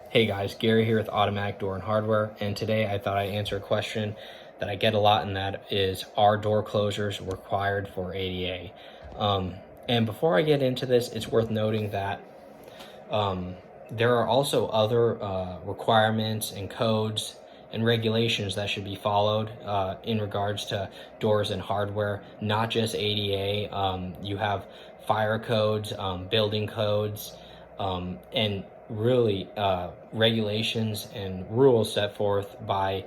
Hey guys, Gary here with Automatic Door and Hardware, and today I thought I'd answer a question that I get a lot, and that is, are door closers required for ADA? And before I get into this, it's worth noting that there are also other requirements and codes and regulations that should be followed in regards to doors and hardware, not just ADA. You have fire codes, building codes, and really regulations and rules set forth by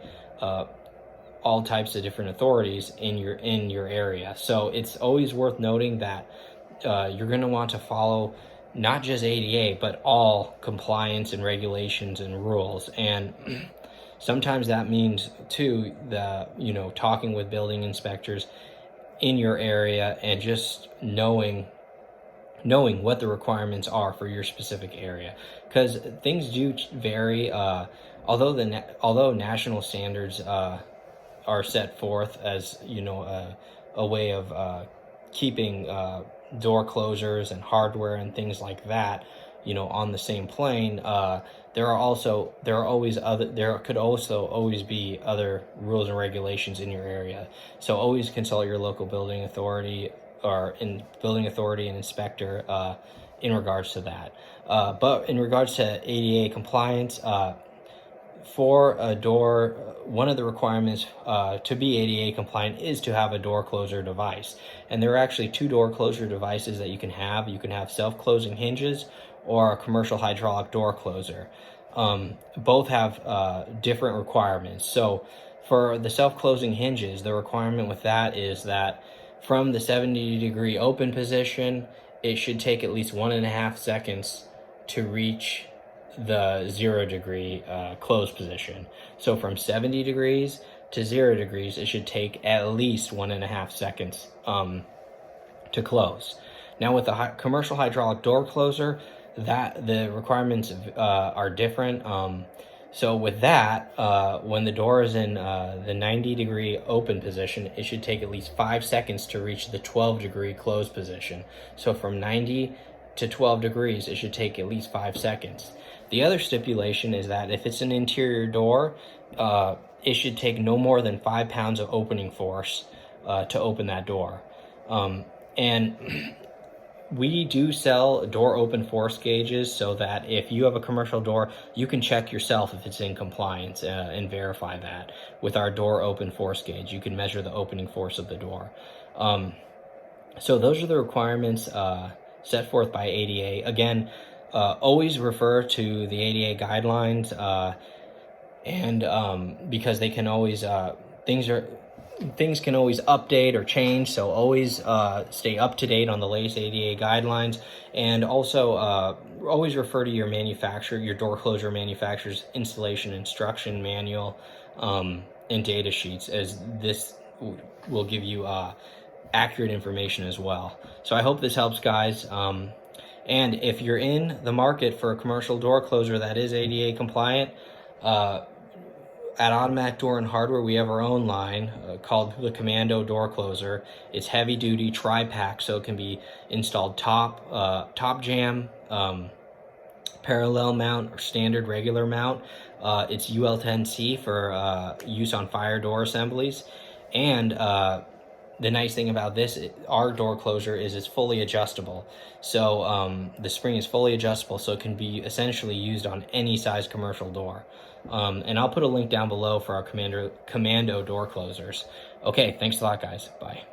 all types of different authorities in your area. So it's always worth noting that you're going to want to follow not just ADA, but all compliance and regulations and rules. And sometimes that means too talking with building inspectors in your area and just knowing what the requirements are for your specific area, because things do vary. Although national standards are set forth as a way of keeping door closers and hardware and things like that on the same plane, there could also always be other rules and regulations in your area. So always consult your local building authority and inspector in regards to that. But in regards to ADA compliance, for a door, one of the requirements to be ADA compliant is to have a door closer device. And there are actually two door closure devices that you can have. You can have self-closing hinges or a commercial hydraulic door closer. Both have different requirements. So for the self-closing hinges, the requirement with that is that from the 70-degree open position, it should take at least 1.5 seconds to reach the 0-degree closed position. So from 70 degrees to 0 degrees, it should take at least 1.5 seconds to close. Now with the commercial hydraulic door closer, that the requirements are different. So with that, when the door is in the 90-degree open position, it should take at least 5 seconds to reach the 12-degree closed position. So from 90 to 12 degrees, it should take at least 5 seconds. The other stipulation is that if it's an interior door, it should take no more than 5 pounds of opening force to open that door. And we do sell door open force gauges, so that if you have a commercial door, you can check yourself if it's in compliance and verify that. With our door open force gauge, you can measure the opening force of the door. So those are the requirements set forth by ADA. Again, always refer to the ADA guidelines, because they can always things can always update or change, so always stay up to date on the latest ADA guidelines. And also always refer to your manufacturer, your door closure manufacturer's installation instruction manual and data sheets, as this will give you accurate information as well. So I hope this helps, guys. And if you're in the market for a commercial door closer that is ADA compliant, at Automatic Door and Hardware, we have our own line called the Commando door closer. It's heavy duty, tri-pack, so it can be installed top jam, parallel mount, or standard regular mount. It's UL10C for use on fire door assemblies. And the nice thing about this, our door closure, is it's fully adjustable. So the spring is fully adjustable, so it can be essentially used on any size commercial door. And I'll put a link down below for our Commando door closers. Okay, thanks a lot, guys. Bye.